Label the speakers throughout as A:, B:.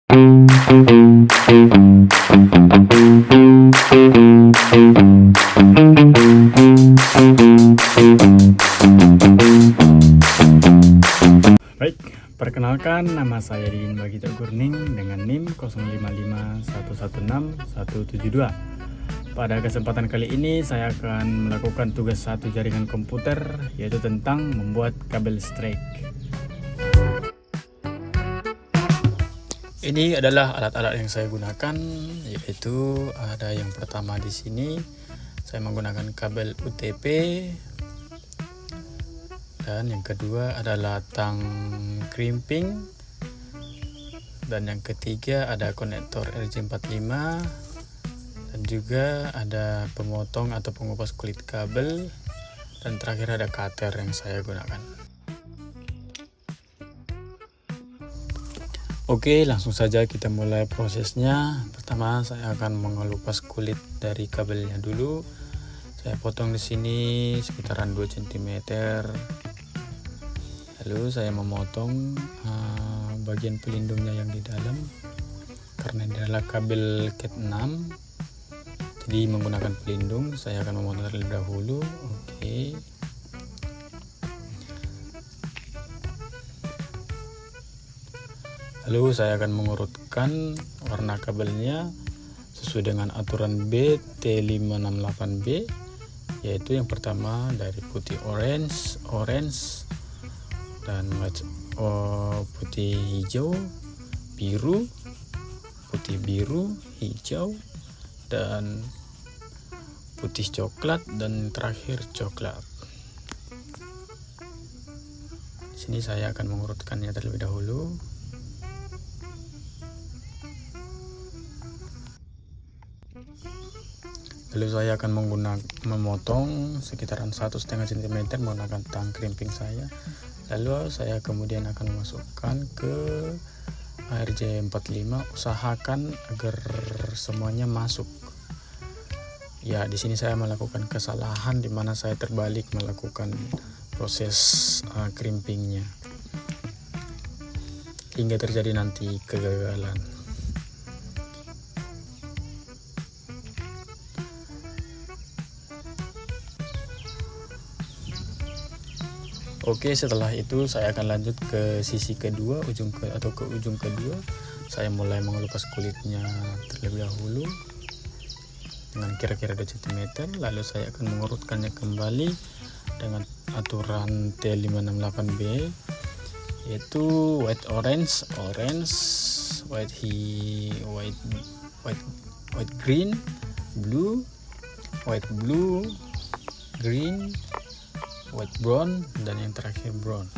A: Baik, perkenalkan nama saya Didin Bagito Gurning dengan NIM 0551161172. Pada kesempatan kali ini saya akan melakukan tugas satu jaringan komputer, yaitu tentang membuat kabel strike. Ini adalah alat-alat yang saya gunakan, yaitu ada yang pertama di sini saya menggunakan kabel UTP, dan yang kedua adalah tang crimping, dan yang ketiga ada konektor RJ45, dan juga ada pemotong atau pengupas kulit kabel, dan terakhir ada cutter yang saya gunakan. Oke, langsung saja kita mulai prosesnya. Pertama saya akan mengelupas kulit dari kabelnya dulu. Saya potong di sini sekitaran 2 cm. Lalu saya memotong bagian pelindungnya yang di dalam, karena ini adalah kabel cat 6, jadi menggunakan pelindung. Saya akan memotong terlebih dahulu. Oke. Lalu saya akan mengurutkan warna kabelnya sesuai dengan aturan BT568B, yaitu yang pertama dari putih orange, dan putih hijau, biru, putih biru, hijau, dan putih coklat, dan terakhir coklat. Di sini saya akan mengurutkannya terlebih dahulu. Lalu saya akan memotong sekitaran 1,5 cm menggunakan tang crimping saya. Lalu saya kemudian akan memasukkan ke RJ45. Usahakan agar semuanya masuk. Ya, di sini saya melakukan kesalahan di mana saya terbalik melakukan proses crimpingnya, hingga terjadi nanti kegagalan. Oke, setelah itu saya akan lanjut ke sisi kedua, ke ujung kedua. Saya mulai mengelupas kulitnya terlebih dahulu dengan kira-kira 2 cm. Lalu saya akan mengurutkannya kembali dengan aturan T568B, yaitu white orange, white green, blue, white blue, green, white brown, dan yang terakhir brown.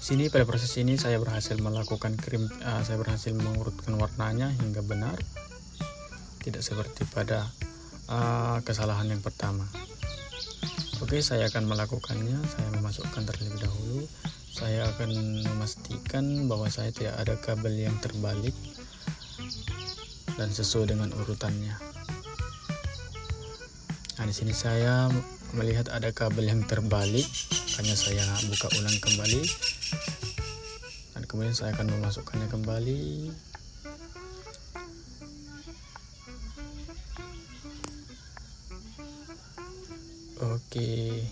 A: Sini pada proses ini saya berhasil melakukan saya berhasil mengurutkan warnanya hingga benar, tidak seperti pada kesalahan yang pertama. Oke, saya akan melakukannya. Saya memasukkan terlebih dahulu. Saya akan memastikan bahwa saya tidak ada kabel yang terbalik dan sesuai dengan urutannya. Nah, di sini saya melihat ada kabel yang terbalik, makanya saya buka ulang kembali, dan kemudian saya akan memasukkannya kembali. Oke,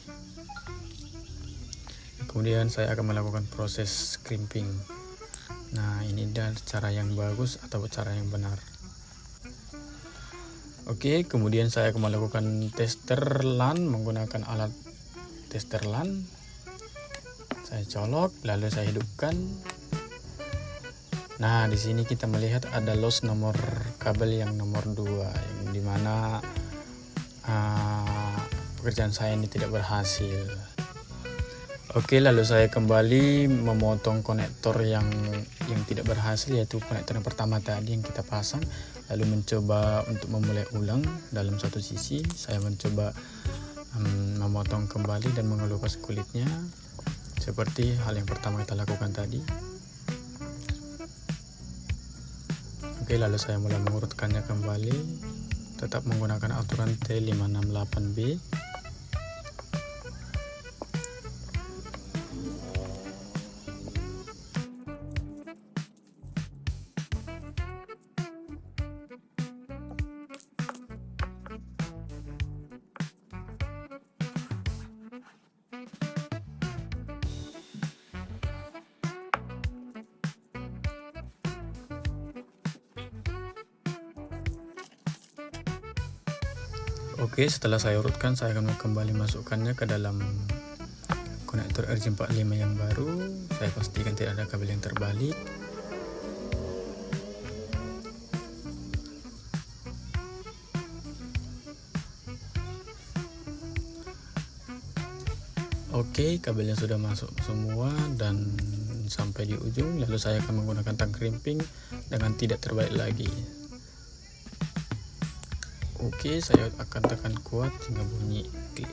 A: kemudian saya akan melakukan proses crimping. Nah, ini adalah cara yang bagus atau cara yang benar. Oke, kemudian saya akan melakukan tester LAN menggunakan alat tester LAN. Saya colok, lalu saya hidupkan. Nah, di sini kita melihat ada loss nomor kabel yang nomor 2, yang dimana pekerjaan saya ini tidak berhasil. Oke, lalu saya kembali memotong konektor yang tidak berhasil, yaitu konektor yang pertama tadi yang kita pasang. Lalu mencoba untuk memulai ulang dalam satu sisi. Saya mencoba memotong kembali dan mengelupas kulitnya seperti hal yang pertama kita lakukan tadi. Oke, lalu saya mulai mengurutkannya kembali, tetap menggunakan aturan T568B. Oke, setelah saya urutkan, saya akan kembali masukkannya ke dalam konektor RJ45 yang baru. Saya pastikan tidak ada kabel yang terbalik. Oke, kabelnya sudah masuk semua dan sampai di ujung. Lalu saya akan menggunakan tang crimping dengan tidak terbalik lagi. Oke, saya akan tekan kuat hingga bunyi klik.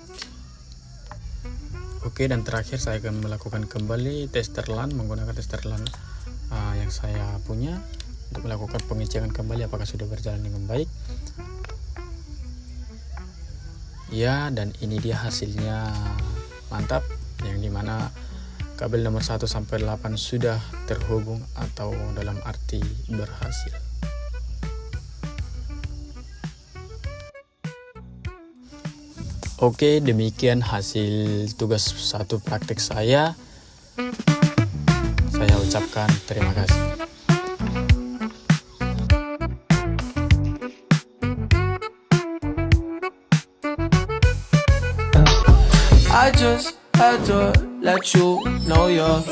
A: Oke, dan terakhir saya akan melakukan kembali tester LAN menggunakan tester LAN yang saya punya untuk melakukan pengecekan kembali apakah sudah berjalan dengan baik. Ya, dan ini dia hasilnya, mantap, yang dimana kabel nomor 1 sampai 8 sudah terhubung atau dalam arti berhasil. Oke, demikian hasil tugas 1 praktek saya. Saya ucapkan terima kasih.
B: I just had to let you know you're